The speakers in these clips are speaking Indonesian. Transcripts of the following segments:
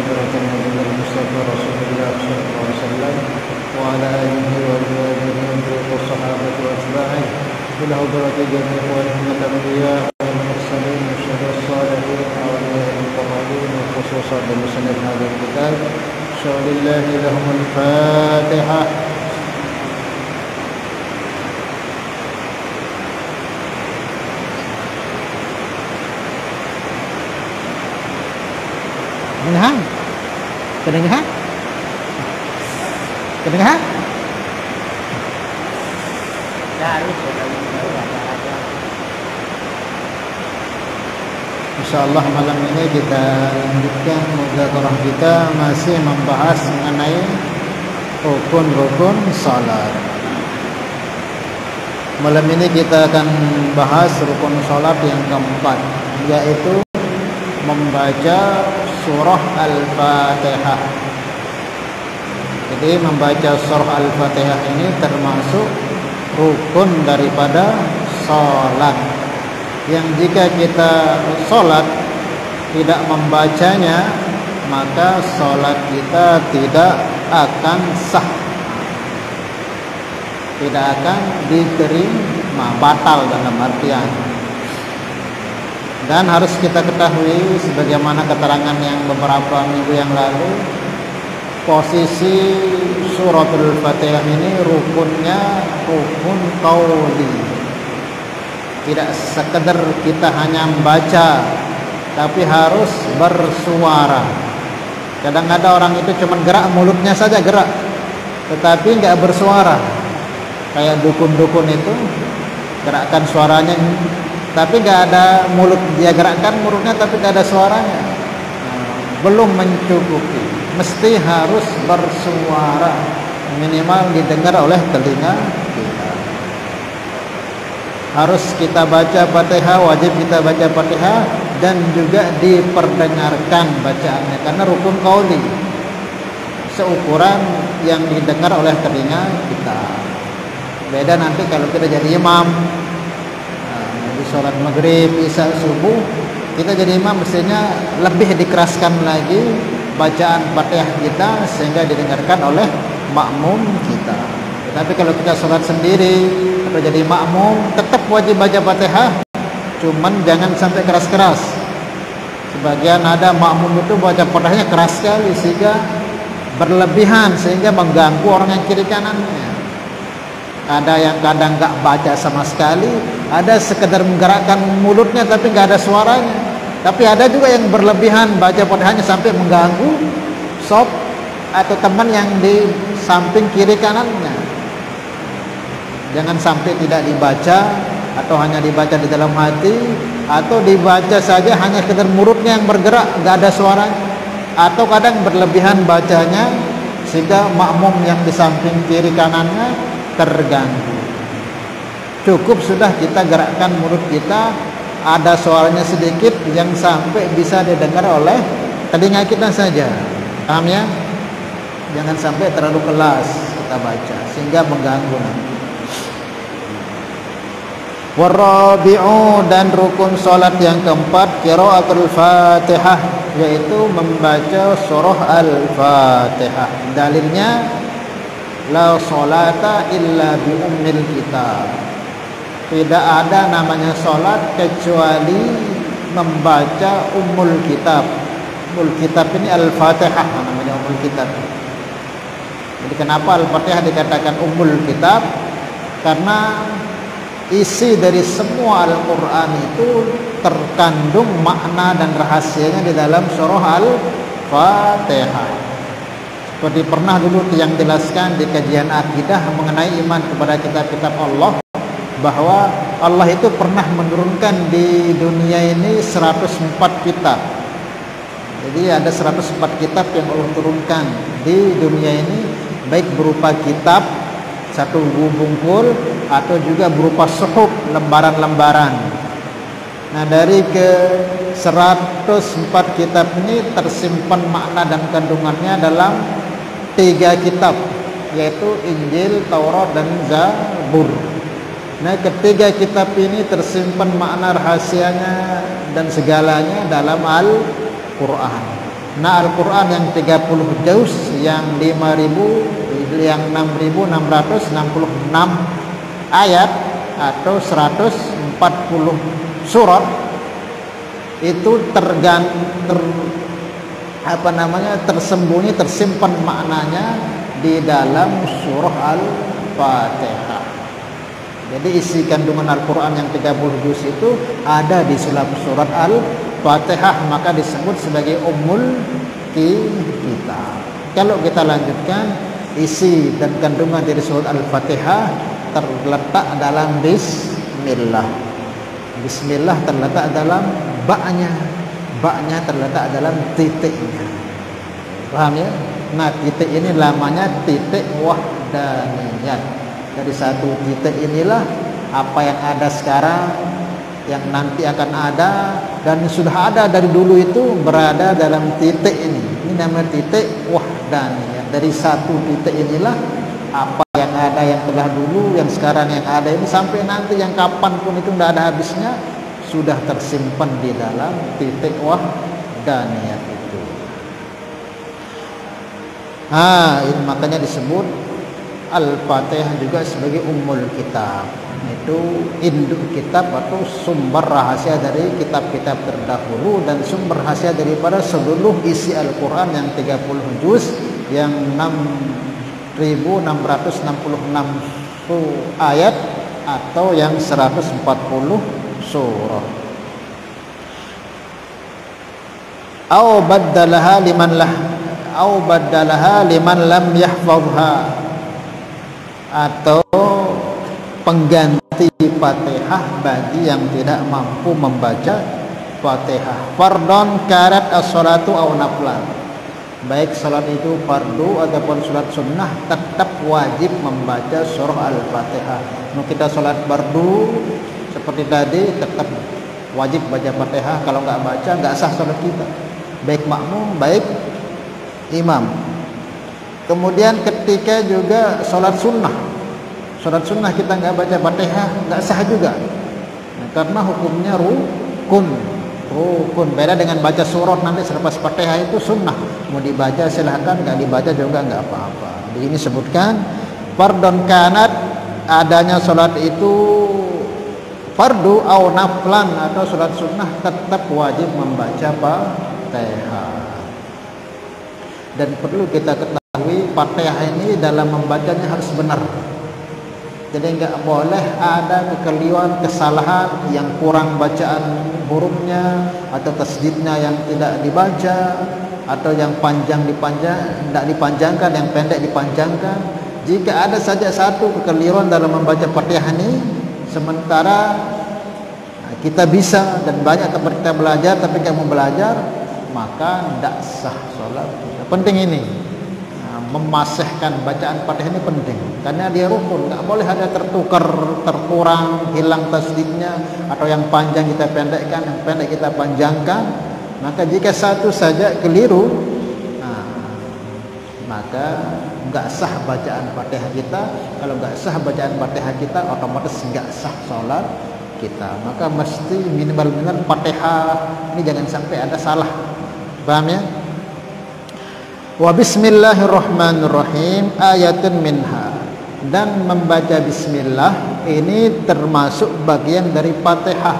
مغفرة من المصطفى رسول الله صلى الله عليه وسلم وعلى آله وأزواجه والصحابة وأتباعه إلى حضرة جميع الأنبياء والمرسلين والشهداء الصالحين وأولياء المقربين وخصوصا بمسند هذا الكتاب شاء لله لهم الفاتحة. Kedengaran? Insyaallah malam ini kita lanjutkan muzakarah kita masih membahas mengenai rukun-rukun salat. Malam ini kita akan bahas rukun salat yang keempat, yaitu membaca surah Al-Fatihah. Jadi membaca surah Al-Fatihah ini termasuk rukun daripada salat, yang jika kita salat tidak membacanya maka salat kita tidak akan sah, tidak akan diterima, batal dalam artian. Dan harus kita ketahui sebagaimana keterangan yang beberapa minggu yang lalu, posisi suratul Fatihah ini rukunnya rukun qauli. Tidak sekedar kita hanya membaca, tapi harus bersuara. Kadang ada orang itu cuma gerak mulutnya saja gerak, tetapi nggak bersuara. Kayak dukun-dukun itu gerakan suaranya, tapi nggak ada mulut, dia gerakkan mulutnya tapi nggak ada suaranya. Belum mencukupi, mesti harus bersuara, minimal didengar oleh telinga kita. Harus kita baca Fatihah, wajib kita baca Fatihah dan juga diperdengarkan bacaannya, karena rukun qauli, seukuran yang didengar oleh telinga kita. Beda nanti kalau kita jadi imam di sholat maghrib, isya, subuh, kita jadi imam mestinya lebih dikeraskan lagi bacaan Fatihah kita sehingga didengarkan oleh makmum kita. Tapi kalau kita sholat sendiri atau jadi makmum, tetap wajib baca Fatihah, cuman jangan sampai keras-keras. Sebagian ada makmum itu baca Fatihahnya keras sekali sehingga berlebihan, sehingga mengganggu orang yang kiri kanannya. Ada yang kadang nggak baca sama sekali, ada sekedar menggerakkan mulutnya tapi nggak ada suaranya. Tapi ada juga yang berlebihan baca Fatihahnya sampai mengganggu sob atau teman yang di samping kiri kanannya. Jangan sampai tidak dibaca, atau hanya dibaca di dalam hati, atau dibaca saja hanya sekedar mulutnya yang bergerak, nggak ada suaranya. Atau kadang berlebihan bacanya sehingga makmum yang di samping kiri kanannya terganggu. Cukup sudah kita gerakkan mulut kita, ada suaranya sedikit yang sampai bisa didengar oleh telinga kita saja. Paham ya? Jangan sampai terlalu keras kita baca sehingga mengganggu nanti. Warabi'u, dan rukun salat yang keempat, qiraatul Fatihah, yaitu membaca surah Al-Fatihah. Dalilnya la sholata illa bi ummil kitab. Tidak ada namanya sholat kecuali membaca ummul kitab. Ummul kitab ini Al-Fatihah, namanya ummul kitab. Jadi kenapa Al-Fatihah dikatakan ummul kitab? Karena isi dari semua Al-Quran itu terkandung makna dan rahasianya di dalam surah Al-Fatihah. Seperti pernah dulu yang jelaskan di kajian akidah mengenai iman kepada kitab-kitab Allah, bahwa Allah itu pernah menurunkan di dunia ini 104 kitab. Jadi ada 104 kitab yang Allah turunkan di dunia ini, baik berupa kitab satu bungkul atau juga berupa suhuf, lembaran-lembaran. Nah, dari ke 104 kitab ini tersimpan makna dan kandungannya dalam 3 kitab, yaitu Injil, Taurat, dan Zabur. Nah, ketiga kitab ini tersimpan makna rahasianya dan segalanya dalam Al-Quran. Nah, Al-Quran yang 30 juz, yang 5.000, yang 6.666 ayat atau 140 surat itu tersembunyi, tersimpan maknanya di dalam surah Al-Fatihah. Jadi isi kandungan Al-Quran yang 30 juz itu ada di surat Al-Fatihah, maka disebut sebagai Ummul Kitab. Kalau kita lanjutkan, isi dan kandungan dari surat Al-Fatihah terletak dalam Bismillah. Bismillah terletak dalam ba-nya, ba-nya terletak dalam titiknya. Paham ya? Nah, titik ini namanya titik wahdaniyat. Dari satu titik inilah apa yang ada sekarang, yang nanti akan ada, dan sudah ada dari dulu itu berada dalam titik ini. Ini namanya titik wahdaniyah. Dari satu titik inilah apa yang ada, yang telah dulu, yang sekarang, yang ada ini, sampai nanti yang kapanpun itu tidak ada habisnya, sudah tersimpan di dalam titik wahdaniyah itu. Ini makanya disebut Al-Fatihah juga sebagai Ummul Kitab. Itu induk kitab atau sumber rahasia dari kitab-kitab terdahulu dan sumber rahasia daripada seluruh isi Al-Quran yang 30 juz, yang 6.666 ayat atau yang 140 surah. Au baddalaha liman lam yahfazha, atau pengganti Fatihah bagi yang tidak mampu membaca Fatihah. Fardon karat as-salatu aw naflan, baik salat itu fardu ataupun salat sunnah, tetap wajib membaca surah Al-Fatihah. Mau kita salat fardu seperti tadi, tetap wajib baca Fatihah. Kalau nggak baca, nggak sah salat kita, baik makmum baik imam. Kemudian ketika juga sholat sunnah kita nggak baca Fatihah, nggak sah juga. Nah, karena hukumnya rukun. Beda dengan baca surah nanti selepas Fatihah, itu sunnah. Mau dibaca silahkan, nggak dibaca juga nggak apa-apa. Di ini sebutkan fardon kanat, adanya sholat itu fardu au naflan atau sholat sunnah, tetap wajib membaca Fatihah. Dan perlu kita ketahui, Fatihah ini dalam membacanya harus benar. Jadi enggak boleh ada kekeliruan, kesalahan, yang kurang bacaan hurufnya, atau tasdidnya yang tidak dibaca, atau yang panjang tidak dipanjangkan, yang pendek dipanjangkan. Jika ada saja satu kekeliruan dalam membaca Fatihah ini, sementara kita bisa dan banyak tempat kita belajar tapi kamu belajar, maka tidak sah sholat kita. Penting ini, memasihkan bacaan Fatihah ini penting, karena dia rukun. Nggak boleh ada tertukar, terkurang, hilang tasdidnya, atau yang panjang kita pendekkan, yang pendek kita panjangkan. Maka jika satu saja keliru, maka nggak sah bacaan Fatihah kita. Kalau nggak sah bacaan Fatihah kita, otomatis nggak sah sholat kita. Maka mesti minimal Fatihah ini jangan sampai ada salah. Paham ya? Wa bismillahirrahmanirrahim ayatun minha, dan membaca bismillah ini termasuk bagian dari Fatihah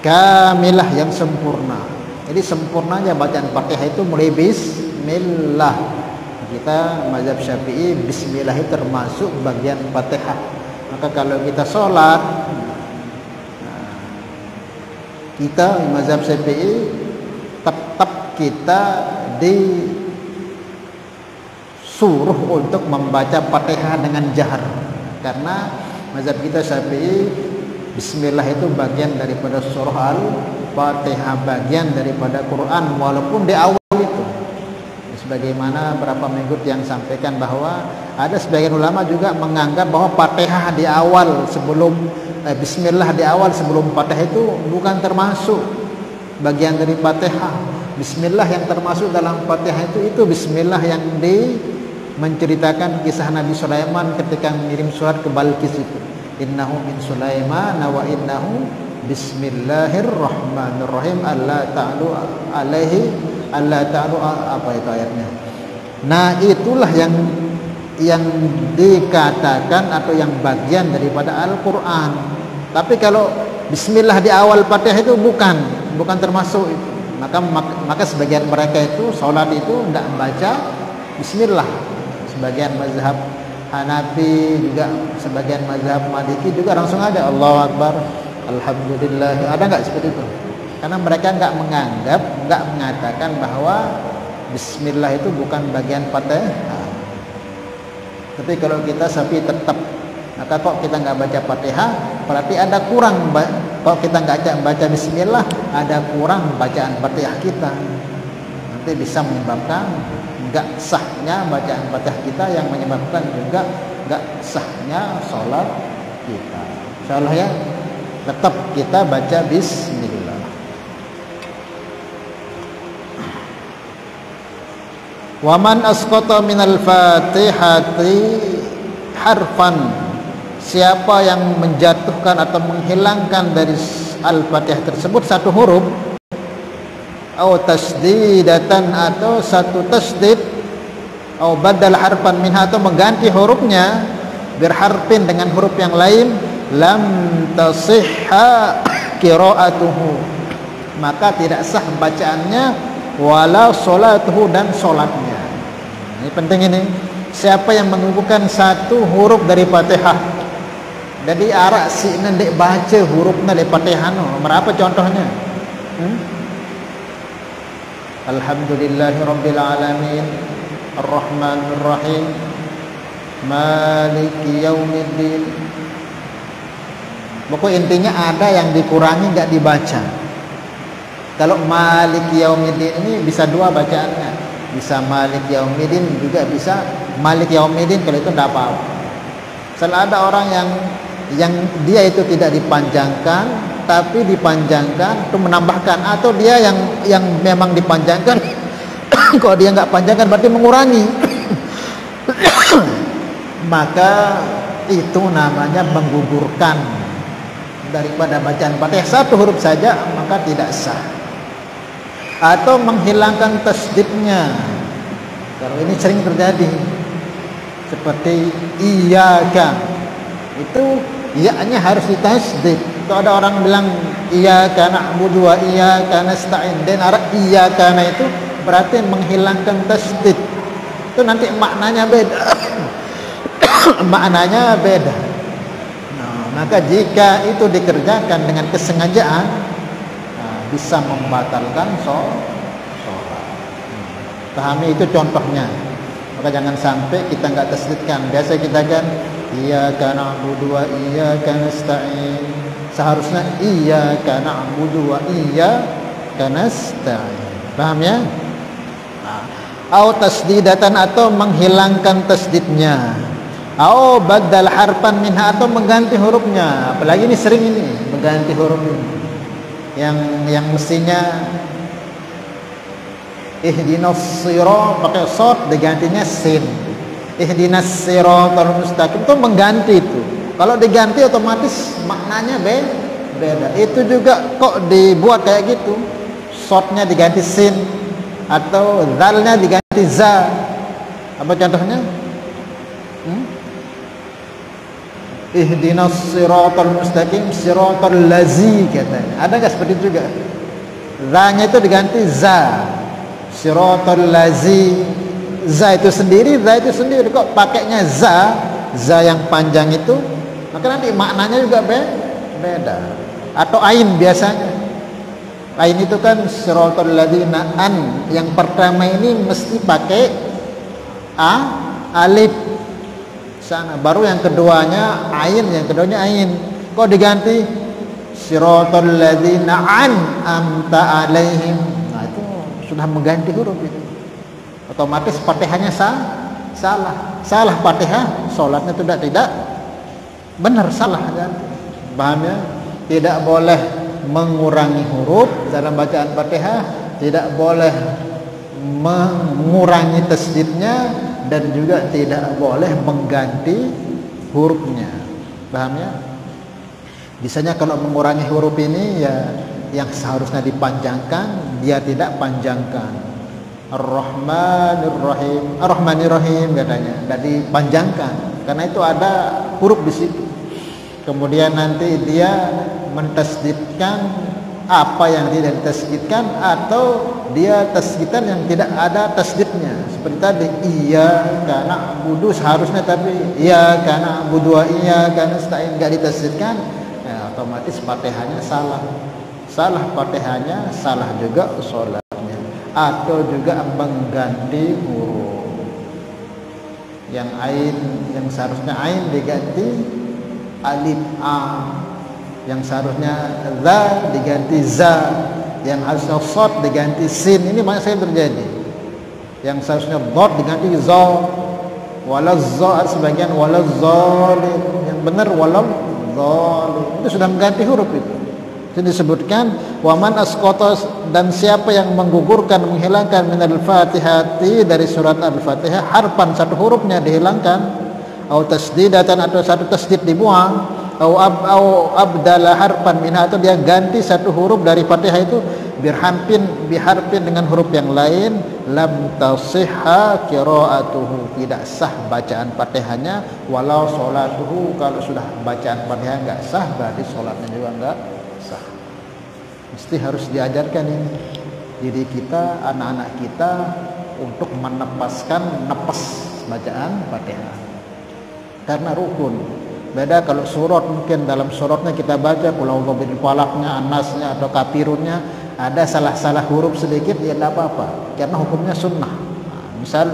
kamilah yang sempurna. Jadi sempurnanya bacaan Fatihah itu mulai bismillah. Kita mazhab Syafi'i, bismillah itu termasuk bagian Fatihah. Maka kalau kita sholat, kita mazhab Syafi'i tetap kita disuruh untuk membaca Fatihah dengan jahar, karena mazhab kita Syafi'i bismillah itu bagian daripada surah Al-Fatihah, bagian daripada Quran, walaupun di awal itu. Sebagaimana berapa minggu yang sampaikan bahwa ada sebagian ulama juga menganggap bahwa Fatihah di awal sebelum bismillah di awal sebelum Fatihah itu bukan termasuk bagian dari Fatihah. Bismillah yang termasuk dalam Fatihah itu bismillah yang menceritakan kisah Nabi Sulaiman ketika mengirim surat ke Balqis itu. Innahu min Sulaiman wa innahu bismillahirrahmanirrahim alla ta'lu alaihi alla ta'lu, apa itu ayatnya. Nah, itulah yang dikatakan atau yang bagian daripada Al-Qur'an. Tapi kalau bismillah di awal Fatihah itu bukan termasuk itu. Maka sebagian mereka itu salat itu tidak membaca bismillah. Sebagian mazhab Hanafi juga, sebagian mazhab Maliki juga langsung ada Allahu Akbar, alhamdulillah. Ada enggak seperti itu? Karena mereka enggak mengatakan bahwa bismillah itu bukan bagian Fatihah. Tapi kalau kita tetap, maka kok kita enggak baca Fatihah, berarti ada kurang. Kalau kita enggak baca bismillah, ada kurang bacaan Fatihah kita. Nanti bisa menyebabkan enggak sahnya bacaan Fatihah kita, yang menyebabkan juga enggak sahnya sholat kita. Insyaallah ya, tetap kita baca bismillah. Wa man asqata minal Fatihati harfan, siapa yang menjatuhkan atau menghilangkan dari Al-Fatihah tersebut satu huruf, atau tasdidatan, atau satu tasdid, atau badal harfan minha, atau mengganti hurufnya berharfin dengan huruf yang lain, lam tasihha qiraatuhu, maka tidak sah bacaannya, wala sholatuhu, dan sholatnya. Ini penting ini. Siapa yang mengumpulkan satu huruf dari Fatihah, jadi arak si nendek baca hurufnya dari Fatihah, berapa contohnya? Alhamdulillahirabbil alamin, arrahmanir rahim, maliki yaumiddin. Pokoknya intinya ada yang dikurangi, enggak dibaca. Kalau maliki yaumiddin ini bisa dua bacaannya, bisa malik yaumiddin, juga bisa malik yaumiddin. Kalau itu tidak apa-apa. Selalu ada orang yang dia itu tidak dipanjangkan, tapi dipanjangkan untuk menambahkan, atau dia yang memang dipanjangkan kalau dia nggak panjangkan berarti mengurangi. Maka itu namanya menggugurkan daripada bacaan Fatihah satu huruf saja, maka tidak sah. Atau menghilangkan tasdidnya. Kalau ini sering terjadi, seperti iyyaka, itu ya-nya harus ditasdid. Kalau ada orang bilang iyyaka na'budu wa iyyaka nasta'in, dan arah iyyaka itu berarti menghilangkan tasdid. Itu nanti maknanya beda. Maknanya beda. Nah, maka jika itu dikerjakan dengan kesengajaan, bisa membatalkan sholat. Pahami itu contohnya. Maka jangan sampai kita enggak tasdidkan. Biasa kita kan iyyaka na'budu wa iyyaka nasta'in. Seharusnya iyyaka na'budu wa iyyaka nasta'in. Paham ya? Au tasdidatan, atau menghilangkan tasdidnya. Au badal harfan minha, atau mengganti hurufnya. Apalagi ini sering ini mengganti huruf ini. Yang mestinya ihdinas sirat pakai shad, digantinya sin. Ihdinas siratal mustaqim, itu mengganti itu. Kalau diganti otomatis maknanya beda. Itu juga kok dibuat kayak gitu. Shadnya diganti sin, atau zalnya diganti za. Apa contohnya? Ihdinas siratal mustaqim siratal lazi, katanya. Ada enggak seperti itu juga? Za-nya itu diganti za. Siratal lazi. Za itu sendiri. Kok pakainya za yang panjang itu, maka nanti maknanya juga beda. Atau ain biasanya. Ain itu kan siratal ladzina, an yang pertama ini mesti pakai alif sana, baru yang keduanya ain, kok diganti siratal ladzina an'amta alaihim. Nah, itu sudah mengganti huruf itu. Otomatis Fatihahnya salah Fatihah, salatnya tidak benar, salah kan? Paham ya? Tidak boleh mengurangi huruf dalam bacaan Fatihah, tidak boleh mengurangi tasdidnya, dan juga tidak boleh mengganti hurufnya. Paham ya? Biasanya kalau mengurangi huruf ini ya yang seharusnya dipanjangkan dia tidak panjangkan, Ar-Rahmanir Rahim, Ar-Rahmanir Rahim katanya, tidak dipanjangkan karena itu ada huruf di situ. Kemudian nanti dia mentasdidkan apa yang tidak ditasdidkan, atau dia tasdidan yang tidak ada tasdidnya. Seperti tadi, iyyaka na'budu seharusnya, tapi iyyaka na'budu wa iyyaka nasta'in enggak ditasdidkan, ya, otomatis Fatihahnya salah. Salah Fatihahnya, salah juga sholatnya. Atau juga mengganti huruf. Yang ain, yang seharusnya ain diganti alif a, yang seharusnya za diganti za, yang harusnya shad diganti sin. Ini banyak sekali terjadi. Yang seharusnya dhad diganti za, walazza, sebagian walazzalim, yang benar walazzalim. Itu sudah mengganti huruf itu. Itu disebutkan waman asqata, dan siapa yang menggugurkan, menghilangkan minal fatihati, dari surat al-fatihah, harfan, satu hurufnya dihilangkan, atau tasdidatan, atau satu tasdid dibuang, atau abdala harfan minha, atau dia ganti satu huruf dari fatihah itu biharfin dengan huruf yang lain, lam tasihha qiraatuhu, tidak sah bacaan fatihahnya. Walau sholatuhu, kalau sudah bacaan fatihah enggak sah, berarti sholatnya juga enggak sah. Mesti harus diajarkan ini diri kita, anak-anak kita, untuk menepaskan nepas bacaan fatihah karena rukun. Beda kalau surat, mungkin dalam suratnya kita baca qul a'udzu birabbil falaqnya, anasnya, atau kafirunnya, ada salah-salah huruf sedikit, ya tidak apa-apa karena hukumnya sunnah. Misal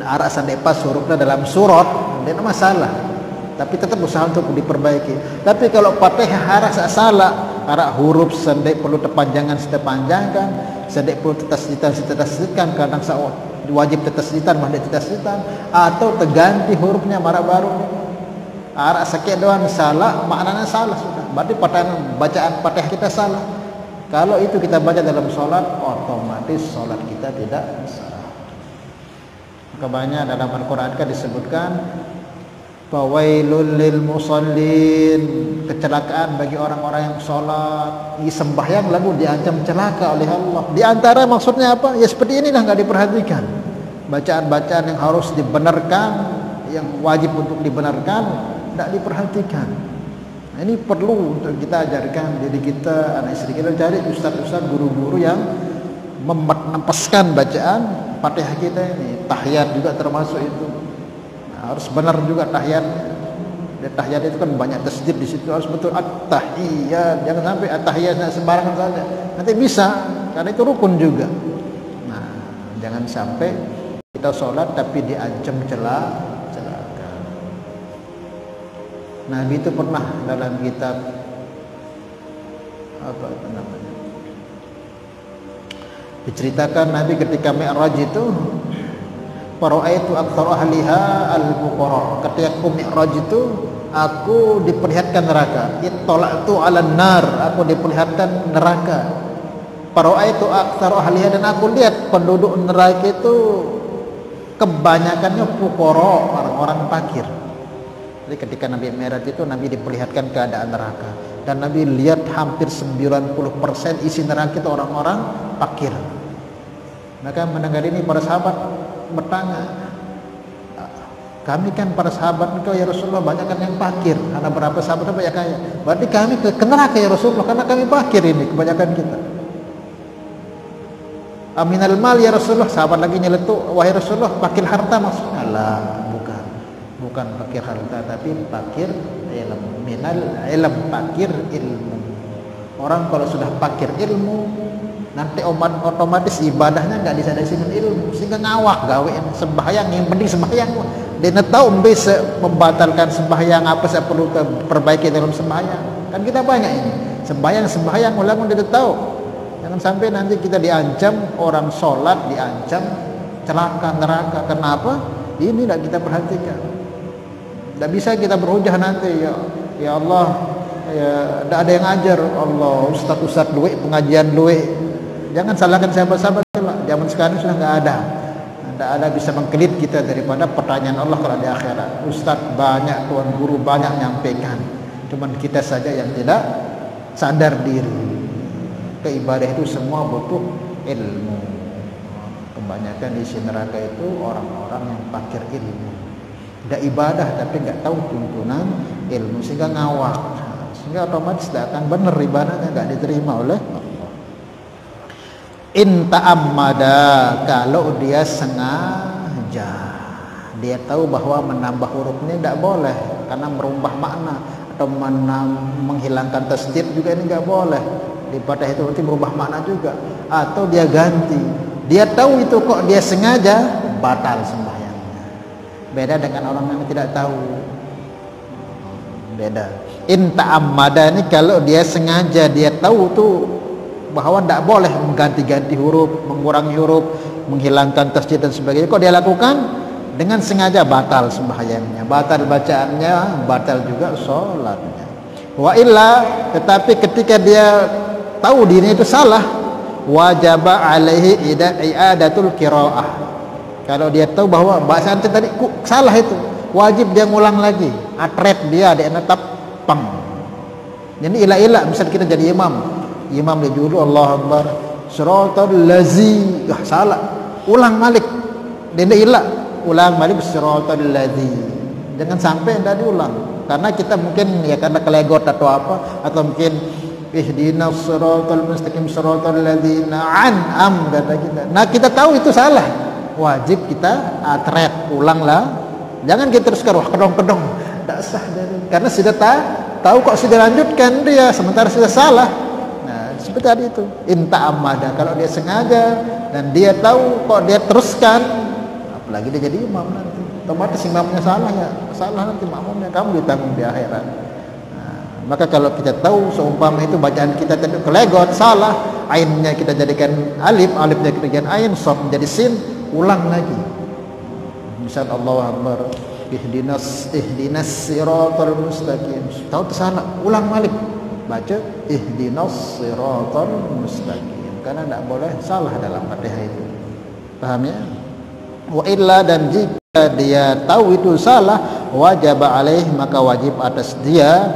arah sampai pas hurufnya dalam surat, tidak masalah, tapi tetap usaha untuk diperbaiki. Tapi kalau Fatihah harus salah, arah huruf sendek perlu terpanjangan, sepanjangkan, sendek perlu tetasditan, kadang wajib tetasditan, mahdi tetasditan, atau terganti hurufnya marah baru. Arah sakit doang salah, maknanya salah sudah. Berarti bacaan Fatihah kita salah. Kalau itu kita baca dalam sholat, otomatis sholat kita tidak sah. Kebanyakan dalam Al-Quran kan disebutkan fawailul lil musallin, kecelakaan bagi orang-orang yang sholat. Di sembahyang lalu diancam celaka oleh Allah. Di antara maksudnya apa? Ya seperti inilah, nggak diperhatikan. Bacaan-bacaan yang harus dibenarkan, yang wajib untuk dibenarkan, tidak diperhatikan. Nah, ini perlu untuk kita ajarkan diri kita, anak istri kita, cari ustaz-ustaz, guru-guru yang menempaskan bacaan Fatihah kita ini. Tahiyat juga termasuk itu. Harus benar juga tahiyat. Tahiyat itu kan banyak tasdid di situ, harus betul at-tahiyat. Jangan sampai at-tahiyat sembarangan saja. Nanti bisa, karena itu rukun juga. Nah, jangan sampai kita sholat tapi diancam celaka. Nabi itu pernah dalam kitab apa namanya? Diceritakan Nabi ketika Mi'raj itu, Fara'aitu aktsara ahliha al-fuqara. Ketika aku Mi'raj itu, aku diperlihatkan neraka. Ittala'tu 'alan nar, aku diperlihatkan neraka. Fara'aitu aktsara ahliha, dan aku lihat penduduk neraka itu kebanyakannya fuqara, orang-orang fakir. Jadi ketika Nabi Mi'raj itu, Nabi diperlihatkan keadaan neraka, dan Nabi lihat hampir 90% isi neraka itu orang-orang fakir. Maka mendengar ini para sahabat bertanya, kami kan para sahabat engkau ya Rasulullah banyak kan yang fakir, ada berapa sahabat yang kaya, berarti kami ke neraka ya Rasulullah karena kami fakir ini kebanyakan kita. Aminal mal ya Rasulullah, sahabat lagi nyeletuk, wahai Rasulullah fakir harta maksudnya? Lah, bukan fakir harta, tapi fakir ilmu. Minal ilm, fakir ilmu. Orang kalau sudah fakir ilmu, nanti otomatis ibadahnya nggak disadari dengan ilmu, sehingga ngawak gawe sembahyang, yang penting sembahyang. Dia tahu bisa membatalkan sembahyang, apa saya perlu perbaiki dalam sembahyang. Kan kita banyak ini sembahyang ulang dia tahu. Jangan sampai nanti kita diancam, orang sholat diancam celaka neraka. Kenapa? Ini tidak kita perhatikan. Tidak bisa kita berhujah nanti, ya Allah, ya tidak ada yang ajar Allah, ustaz duit, pengajian duit. Jangan salahkan sahabat-sahabat lah. Zaman sekarang sudah nggak ada. Tidak ada bisa mengkelit kita daripada pertanyaan Allah kalau di akhirat. Ustaz banyak, tuan guru banyak nyampaikan, cuman kita saja yang tidak sadar diri. Keibadah itu semua butuh ilmu. Kebanyakan isi neraka itu orang-orang yang fakir ilmu, tidak ibadah tapi nggak tahu tuntunan ilmu, sehingga ngawak, sehingga otomatis tidak akan benar ibadahnya, nggak diterima oleh Allah. In ta'ammada, kalau dia sengaja, dia tahu bahwa menambah hurufnya tidak boleh karena merubah makna, atau menghilangkan tasdid juga ini nggak boleh. Di Fatihah itu berarti merubah makna juga, atau dia ganti. Dia tahu itu kok dia sengaja, batal sembahyangnya. Beda dengan orang yang tidak tahu. Beda. In ta'ammada ini kalau dia sengaja, dia tahu tuh bahwa tidak boleh mengganti-ganti huruf, mengurangi huruf, menghilangkan tasdid dan sebagainya. Kok dia lakukan dengan sengaja, batal sembahyangnya, batal bacaannya, batal juga sholatnya. Wa illa, tetapi ketika dia tahu dirinya itu salah, wajaba alaihi i'adatul qiraah. Kalau dia tahu bahwa bacaan tadi salah, itu wajib dia ngulang lagi, atret dia netap pang. Jadi ila misal kita jadi imam dia dulu Allah Akbar siratal lazi, salah, ulang malik, dia ila ulang balik siratal ladzi. Jangan sampai tidak diulang, karena kita mungkin ya karena kelegot atau apa, atau mungkin ihdinas siratal mustaqim siratal ladzina an'am, kata kita. Nah, kita tahu itu salah, wajib kita atret, ulanglah. Jangan kita terus kedong-kedong, tidak sah dari, karena sudah tahu kok sudah lanjutkan dia sementara sudah salah. Nah, seperti tadi itu inta amada, kalau dia sengaja dan dia tahu kok dia teruskan, apalagi dia jadi imam nanti, otomatis imamnya salah, ya salah nanti makmumnya, kamu ditanggung di akhirat. Maka kalau kita tahu seumpama itu bacaan kita tadi kelegot, salah, ainnya kita jadikan alif, alifnya kita jadikan ain, shad menjadi sin, ulang lagi. Misal Allah Akbar ihdinas siratal mustaqim, tahu itu salah, ulang balik, baca ihdinas siratal mustaqim, karena tidak boleh salah dalam Fatihah itu. Paham ya? Wa illa, dan jika dia tahu itu salah, wajib alaih, maka wajib atas dia,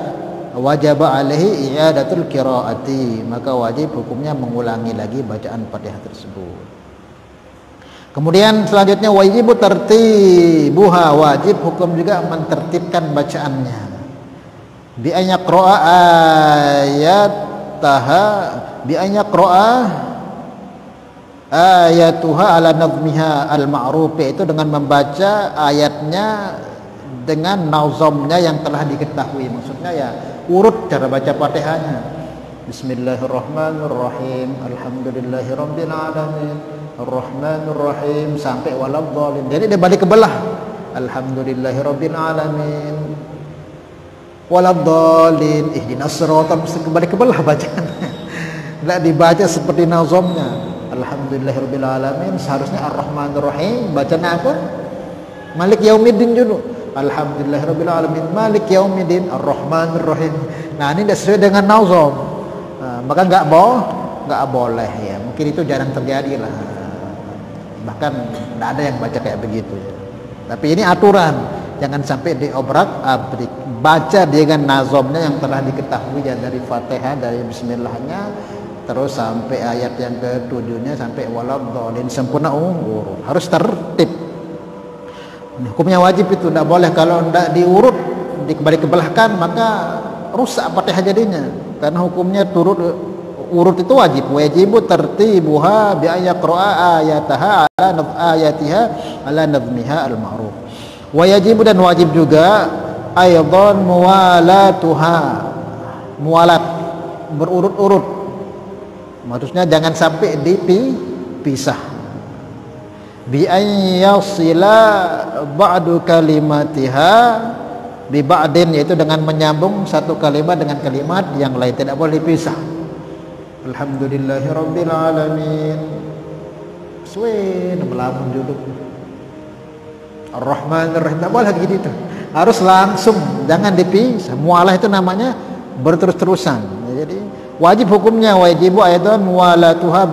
wajib alaihi i'adatul qiraati, maka wajib hukumnya mengulangi lagi bacaan Fatihah tersebut. Kemudian selanjutnya wajibu tartibuha, wajib hukum juga mentertibkan bacaannya. Bi an yaqra'a ayataha, bi an yaqra'a ayatuha ala nadmiha al-ma'ruf, yaitu dengan membaca ayatnya dengan nazamnya yang telah diketahui. Maksudnya ya urut cara baca Fatihahnya. Bismillahirrahmanirrahim, alhamdulillahirabbil alamin, arrahmanirrahim, sampai waladhdallin. Jadi dia balik ke belah. Alhamdulillahirabbil alamin, waladhdallin, ihdinas siratal mustaqim, balik ke belah bacaan. Tidak dibaca seperti nazamnya. Alhamdulillahirabbil alamin, seharusnya arrahmanirrahim, bacanya apa? Malik yaumiddin dulu. Alhamdulillahirabbil alamin, malik yaumiddin, arrahmanir rahim. Nah, ini tidak sesuai dengan nazam. Nah, maka enggak boleh ya. Mungkin itu jarang terjadi lah. Bahkan tidak ada yang baca kayak begitu ya. Tapi ini aturan, jangan sampai diobrak-abrik. Baca dengan nazamnya yang telah diketahui ya, dari Fatihah, dari bismillahnya, terus sampai ayat yang ke-7-nya sampai waladhdallin, sempurna urut. Harus tertib. Hukumnya wajib itu, tidak boleh. Kalau tidak diurut, dikembali kebelahkan, maka rusak Fatihah jadinya. Karena hukumnya urut itu wajib. Wajibu tartibuha bi ayaqra'a ayataha ala ayatiha ala nadmiha al-ma'ruf. Wajibu, dan wajib juga aidan muwalatuha, muwalat, berurut-urut. Maksudnya jangan sampai dipisah. Bi an yasila ba'du kalimatiha bi ba'din, yaitu dengan menyambung satu kalimat dengan kalimat yang lain, tidak boleh dipisah. Alhamdulillahirabbil alamin, melamun dulu. Ar-Rahmanir Rahim, tidak boleh gitu, harus langsung, jangan dipisah. Mualah itu namanya berterus-terusan. Jadi wajib hukumnya wajibu aidan muwalatuha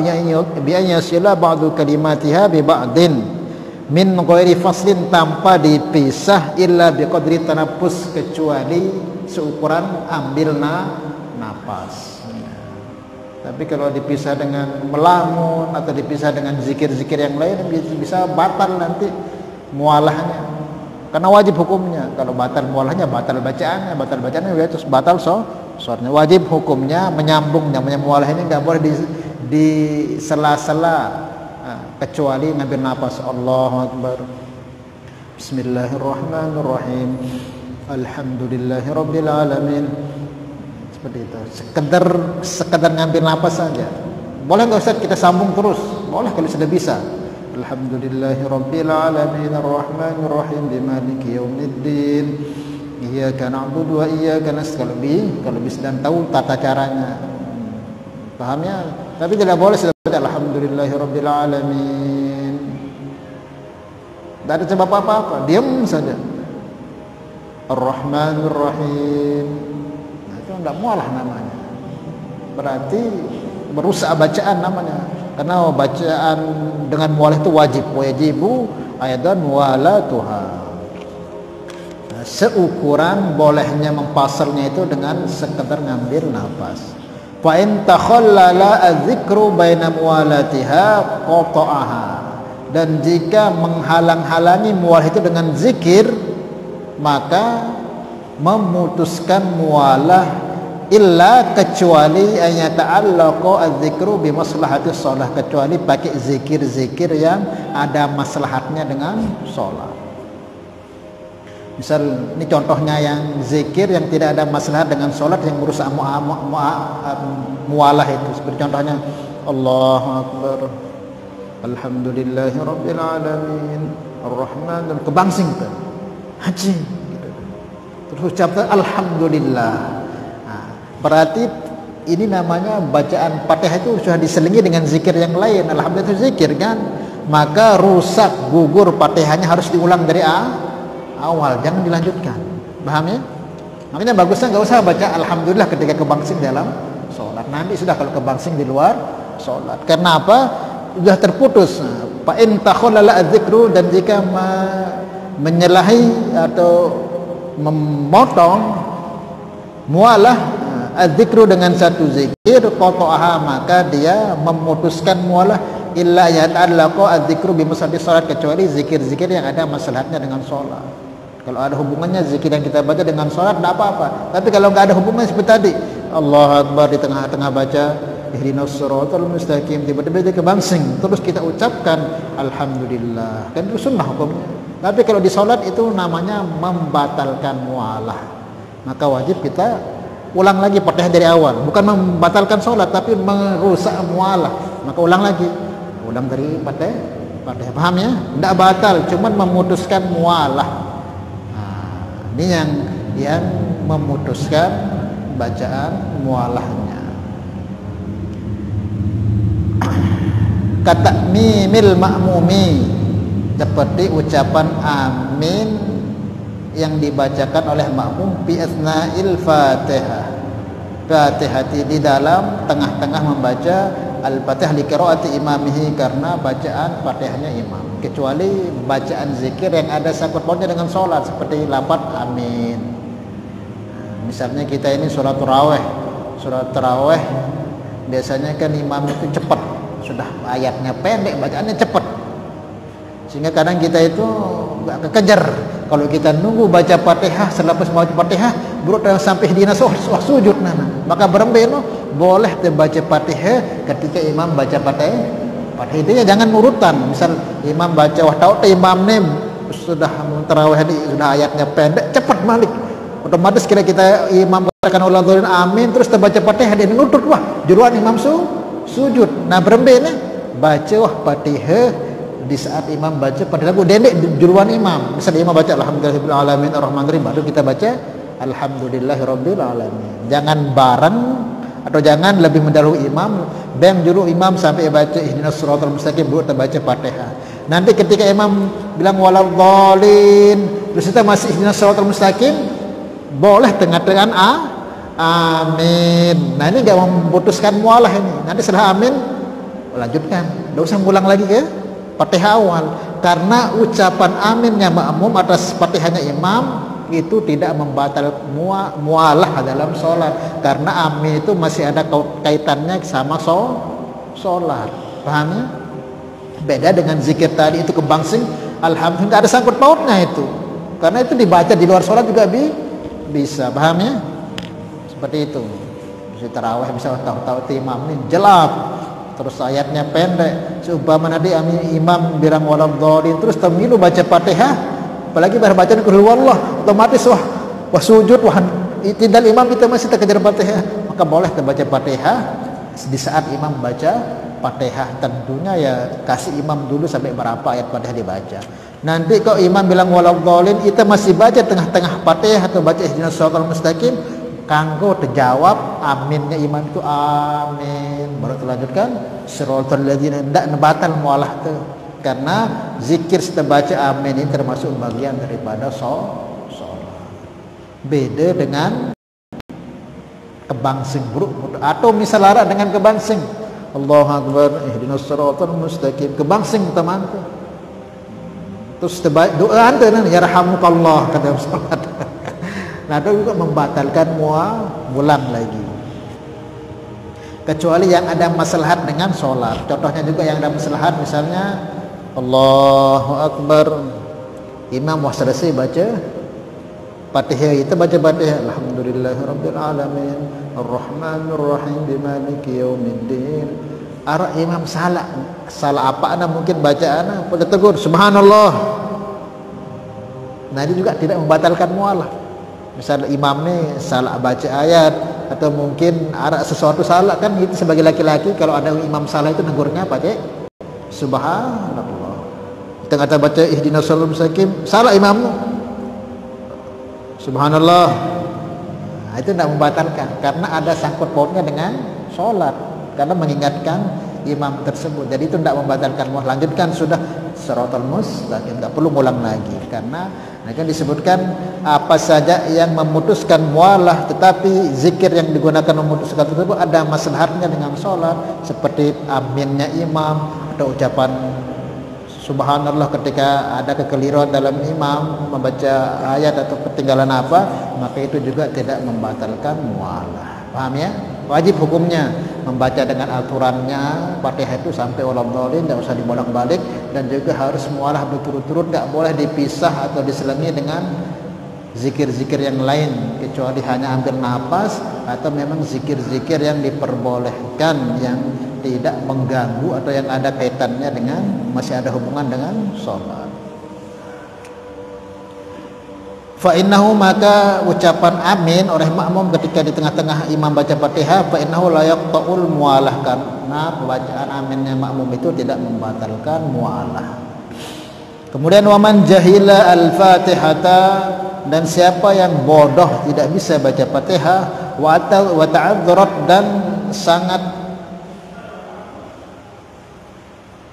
bi an yasila ba'du kalimatiha bi ba'din min ghairi faslin, tanpa dipisah, illa bi qadri tanaffus, kecuali seukuran ambil nafas. Tapi kalau dipisah dengan melamun atau dipisah dengan zikir-zikir yang lain, bisa batal nanti mualahnya. Karena wajib hukumnya. Kalau batal mualahnya, batal bacaannya ya terus batal sholatnya. Wajib hukumnya menyambung, namanya mualah ini nggak boleh di sela-sela, kecuali ngambil nafas. Allahu Akbar, Bismillahirrahmanirrahim, Alhamdulillahirabbil alamin. Seperti itu. Sekedar ngambil nafas saja. Boleh nggak Ustaz kita sambung terus? Boleh kalau sudah bisa. Alhamdulillahirabbil alamin, arrahmanir rahim, maliki yaumiddin, iyyaka na'budu wa iyyaka nasta'in. Kalau bisa dan tahu tata caranya. Paham ya? Tapi tidak boleh sudah alhamdulillahirabbil alamin. Tidak ada sebab apa-apa, diam saja. Ar-Rahmanir Rahim. Nah, itu tidak mualah namanya. Berarti merusak bacaan namanya. Karena bacaan dengan mualah itu wajib. Wajibu aidan walatuha. Nah, seukuran bolehnya mempasarnya itu dengan sekedar ngambil nafas. Fa in takhallala adzikru baina muwalatiha qata'aha. Dan jika menghalang-halangi mualah itu dengan zikir, maka memutuskan mualah, illa kecuali an yata'allaqa adzikru bi maslahati shalah, kecuali pakai zikir-zikir yang ada maslahatnya dengan sholat. Misal ini contohnya yang zikir yang tidak ada maslahat dengan sholat yang merusak mualah itu. Seperti contohnya Allahu Akbar, Alhamdulillahirabbil alamin, Ar-Rahman, kebangsing ke haji gitu. Terus ucapkan alhamdulillah. Nah, berarti ini namanya bacaan Fatihah itu sudah diselingi dengan zikir yang lain. Alhamdulillah itu zikir kan, maka rusak, gugur Fatihahnya, harus diulang dari awal, jangan dilanjutkan. Paham ya? Makanya bagusnya nggak usah baca alhamdulillah ketika kebangsing dalam sholat. Nanti sudah kalau kebangsing di luar sholat. Karena apa? Sudah terputus. Fa in takhallala adzikru, dan jika menyalahi atau memotong mualah adzikru dengan satu zikir, qata'aha, maka dia memutuskan mualah, illa yata'allaqa adzikru bi maslahati shalat, kecuali zikir-zikir yang ada maslahatnya dengan sholat. Kalau ada hubungannya zikir yang kita baca dengan sholat, tidak apa-apa. Tapi kalau nggak ada hubungannya seperti tadi, Allahu Akbar, di tengah-tengah baca ihdinas siratal mustaqim, tiba-tiba dia kebangsing, terus kita ucapkan alhamdulillah, kan itu sunnah hukumnya. Tapi kalau di sholat itu namanya membatalkan mualah, maka wajib kita ulang lagi Fatihah dari awal. Bukan membatalkan sholat, tapi merusak mualah, maka ulang lagi, ulang dari Fatihah. Paham ya? Tidak batal, cuman memutuskan mualah. Ini yang memutuskan bacaan mualahnya. Kata mimil ma'mumi, seperti ucapan amin yang dibacakan oleh makmum fi asna'il Fatihah. Fatihati, di dalam tengah-tengah membaca Al-Fatihah li qiraati imamihi, karena bacaan Fatihahnya imam. Kecuali bacaan zikir yang ada sangkut pautnya dengan sholat, seperti lafaz amin. Misalnya kita ini sholat tarawih biasanya kan imam itu cepat, sudah ayatnya pendek, bacaannya cepat, sehingga kadang kita itu nggak kekejar. Kalau kita nunggu baca Fatihah, selepas baca Fatihah baru sampai di sujud, maka berembel boleh baca Fatihah ketika imam baca Fatihah itu ya, jangan urutan. Misal imam baca tahu imam nih sudah tarawih sudah ayatnya pendek, cepat balik, otomatis kita imam katakan uladzurin amin, terus terbaca Fatihah dia nutut, wah juruan imam sujud. Nah berembel baca Fatihah di saat imam baca Fatihah, lagu dendek juruan imam. Misal imam baca alhamdulillahirabbil alamin arrahmanirrahim, baru kita baca alhamdulillahirabbil alamin. Jangan bareng atau jangan lebih mendahului imam, bem juru imam sampai baca ihdinas siratal mustaqim, baru terbaca Fatihah. Nanti ketika imam bilang waladhdallin, terus kita masih ihdinas siratal mustaqim, boleh tengah-tengah amin. Nah ini enggak memutuskan mualah ini. Nanti setelah amin lanjutkan, enggak usah ngulang lagi ke Fatihah awal, karena ucapan aminnya makmum atas Fatihahnya imam itu tidak membatal mualah dalam sholat, karena amin itu masih ada kaitannya sama sholat. Paham ya? Beda dengan zikir tadi itu kebangsing, alhamdulillah tidak ada sangkut pautnya itu, karena itu dibaca di luar sholat juga bisa. Paham ya? Seperti itu. Bisa tarawih, bisa tahu-tahu imam ini jelap, terus ayatnya pendek, seumpama nanti imam bilang waladhdallin, terus tamilu baca Fatihah, apalagi baca qul huwallah, otomatis wah sujud, wah tidak imam itu masih terkejar Fatihah, maka boleh terbaca Fatihah di saat imam baca Fatihah. Tentunya ya kasih imam dulu sampai berapa ayat Fatihah dibaca. Nanti kok imam bilang waladhdallin, kita masih baca tengah-tengah Fatihah atau baca ihdinas shiratal mustaqim, kanggo terjawab aminnya imam itu amin, baru terlanjutkan shiratal ladzina, ndak batal mualah tuh, karena zikir setelah baca amin ini termasuk bagian daripada sholat. Beda dengan kebangsing buruk, atau misal larak dengan kebangsing Allahu akbar ihdinas shiratal mustaqim, kebangsing teman tuh, terus doa ante ya rahmukallah kata sholat. Nah, itu juga membatalkan mulang lagi. Kecuali yang ada maslahat dengan sholat. Contohnya juga yang ada maslahat, misalnya Allahu Akbar, imam mau selesai baca Fatihah, itu baca Fatihah alhamdulillahirabbil alamin arrahmanir rahim maliki yaumiddin. Ara imam salah apa ana mungkin bacaan pada tegur subhanallah. Nah, ini juga tidak membatalkan mualah. Misal imam nih salah baca ayat, atau mungkin ada sesuatu salah, kan itu sebagai laki-laki kalau ada imam salah itu negurnya pakai subhanallah. Kita kata baca ihdinas shiratal mustaqim, salah imammu subhanallah. Nah, itu tidak membatalkan karena ada sangkut pautnya dengan sholat, karena mengingatkan imam tersebut. Jadi itu tidak membatalkan. Mau lanjutkan sudah shiratal mustaqim, tidak perlu ngulang lagi, karena kan disebutkan apa saja yang memutuskan mualah, tetapi zikir yang digunakan memutuskan tersebut ada maslahatnya dengan sholat, seperti aminnya imam atau ucapan subhanallah ketika ada kekeliruan dalam imam membaca ayat atau ketinggalan apa, maka itu juga tidak membatalkan mualah. Paham ya? Wajib hukumnya membaca dengan aturannya Fatihah itu sampai waladhdallin, tidak usah dibolak-balik, dan juga harus mualah berturut-turut, tidak boleh dipisah atau diselingi dengan zikir-zikir yang lain, kecuali hanya ambil nafas atau memang zikir-zikir yang diperbolehkan, yang tidak mengganggu atau yang ada kaitannya dengan, masih ada hubungan dengan sholat. Fa innahu, maka ucapan amin oleh makmum ketika di tengah-tengah imam baca Fatihah, fa innahu la yaqta'ul mualah, karena pembacaan aminnya makmum itu tidak membatalkan mualah. Kemudian waman jahila al-Fatihata, dan siapa yang bodoh tidak bisa baca Fatihah, wa ta'adzarat, dan sangat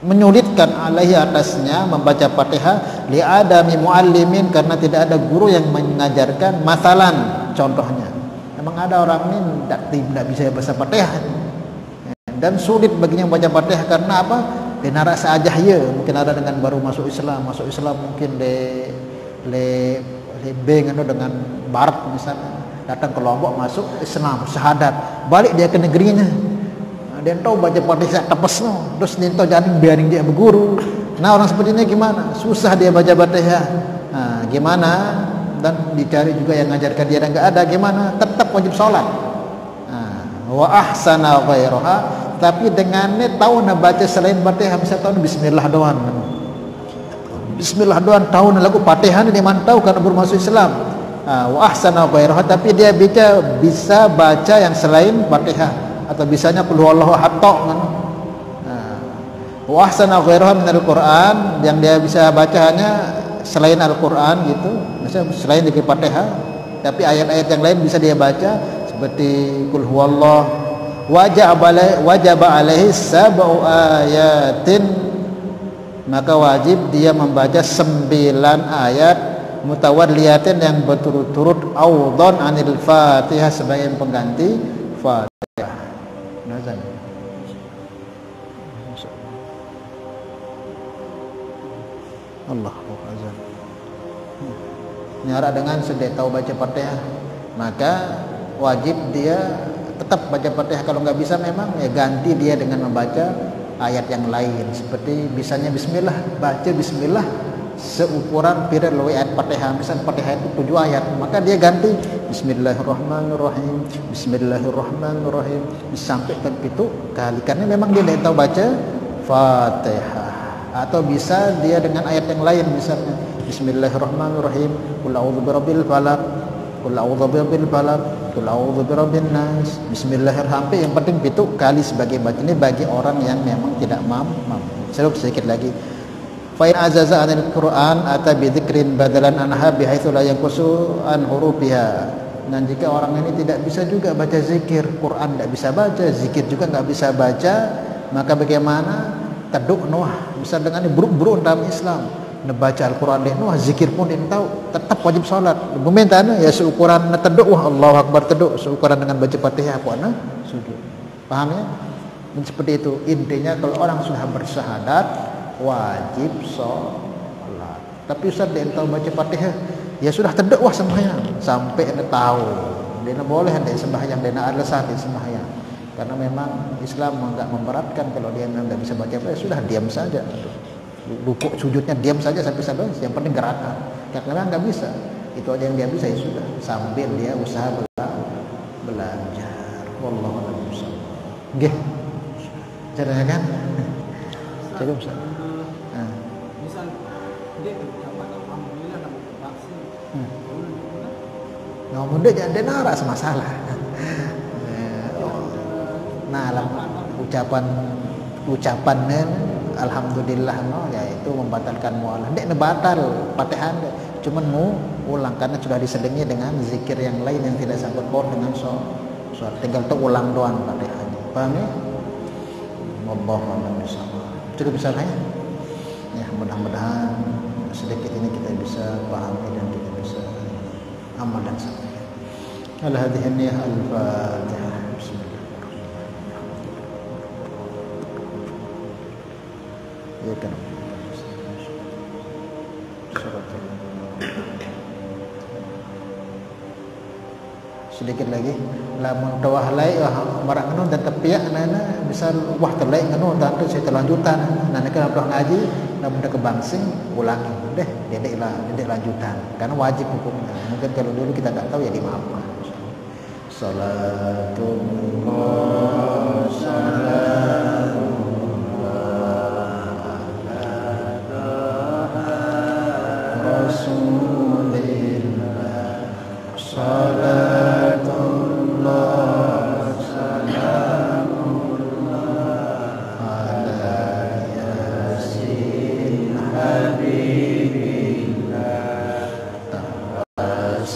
menyulitkan alaihi atasnya membaca Fatihah, li'adami muallimin, karena tidak ada guru yang mengajarkan. Masalan, contohnya memang ada orang ini tidak bisa baca Fatihah dan sulit baginya membaca Fatihah, karena apa? Dia rasa aja ya, mungkin ada dengan baru masuk Islam mungkin le bengano dengan barat misalnya, datang ke Lombok masuk Islam syahadat, balik dia ke negerinya, dia tahu baca Fatihah tepes no, terus dia tahu jangan biarin dia berguru. Nah, orang seperti ini gimana? Susah dia baca Fatihah. Nah, gimana? Dan dicari juga yang ngajarkan dia, dan enggak ada, gimana? Tetap wajib sholat. Nah, wa ahsana ghairaha, tapi dengan tahu nak baca selain Fatihah, bisa tahu bismillah doang. Bismillah doang tahu lagu Fatihah ni dia mantau karena baru masuk Islam. Wa ahsana ghairaha, tapi dia bisa baca yang selain Fatihah, atau bisanya qul huwallahu ahad kan. Wa ahsana ghairaha minal Qur'an, yang dia bisa baca hanya selain Al-Qur'an gitu, misalnya selain dari Fatihah, tapi ayat-ayat yang lain bisa dia baca, seperti qul huwallahu wajaba alaihi sab'u ayatin, maka wajib dia membaca 9 ayat mutawalliyatin yang berturut-turut, audhan anil Fatihah, sebagai pengganti Fatihah. Nazan. Allahu azan. nyarak dengan sedek tahu baca Fatihah, maka wajib dia tetap baca Fatihah. Kalau nggak bisa memang ya ganti dia dengan membaca ayat yang lain, seperti bisanya bismillah, baca bismillah seukuran pirat luwe ayat Fatihah. Misal Fatihah itu 7 ayat, maka dia ganti bismillahirrahmanirrahim, bismillahirrahmanirrahim sampai ke 7 kali, karena memang dia tidak tahu baca Fatihah. Atau bisa dia dengan ayat yang lain, misalnya bismillahirrahmanirrahim, qul a'udzu birabbil falaq, qul a'udzu birabbil falaq, qul a'udzu birabbin nas, bismillahirrahmanirrahim, yang penting 7 kali sebagai baca. Ini bagi orang yang memang tidak mampu. Seru sedikit lagi. Fa in azaza anil Qur'an ata bi dzikrin badalan anha bihaitsu la yanqusu an hurufiha. Dan jika orang ini tidak bisa juga baca zikir, Quran tidak bisa baca, zikir juga nggak bisa baca, maka bagaimana? Taduk nuah, misal dengan ini buruk-buruk dalam Islam, baca Al-Quran dia nuah, zikir pun dia tahu, tetap wajib salat. Meminta ya seukuran taduk, wah Allahu Akbar taduk, seukuran dengan baca Fatihah puana sujud. Paham ya? Dan seperti itu intinya. Kalau orang sudah bersyahadat wajib salat. Tapi Ustaz dia tahu baca Fatihah, ya sudah taduk wah sembahyang sampai dia tahu. Dia boleh dia sembahyang, dia alasan dia sembahyang. Karena memang Islam enggak memberatkan. Kalau dia memang tidak bisa baca apa, ya sudah diam saja. Rukuk sujudnya diam saja sampai selesai. Yang penting gerakan. Karena enggak bisa, itu aja yang dia bisa, ya sudah. Sambil dia usaha belajar. Wallahu a'lam bishawab. Nggih. Caranya kan? Jadi Ustaz. Misal dia dapat alhamdulillah dapat vaksin. Ngomong dia jangan denara masalah. Nah, ucapan alhamdulillah no, yaitu membatalkan mualah. Dek batal Fatihah, cuman mau ulang karena sudah diselingi dengan zikir yang lain yang tidak sangkut paut dengan sholat. Tinggal tuh ulang doang Fatihahnya. Paham ya? Wallahu a'lam bishawab. Cukup bisa ya? Ya, mudah-mudahan sedikit ini kita bisa pahami dan kita bisa amal dan sampaikan. Al-hadhihi niyyah al-Fatihah. Ya kan. Sedikit lagi lamun tawah lai marang nganu dan tepiak nana misal wah terlai nganu dan saya terlanjutan nana kan udah ngaji namun dah kebangsing ulangi deh dedek lanjutan karena wajib hukumnya. Mungkin kalau dulu kita tak tahu ya dimaafkan. Salatullah salam Rasulillah, salatullah salamullah ala yasin habibillah tawassalna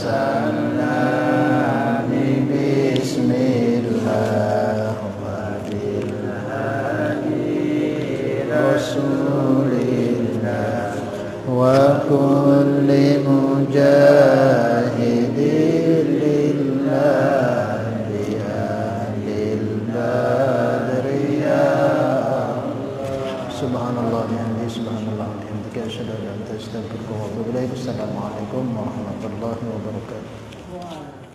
bismillah wa bilhadi rasulillah wa kulli mujahidin lillah bi'ahlil badri ya subhanallah bihamdihi subhanallah bihamdika asyhadu an la ilaha illa anta astaghfiruka wa atubu ilaik. Assalamualaikum warahmatullahi wabarakatuh.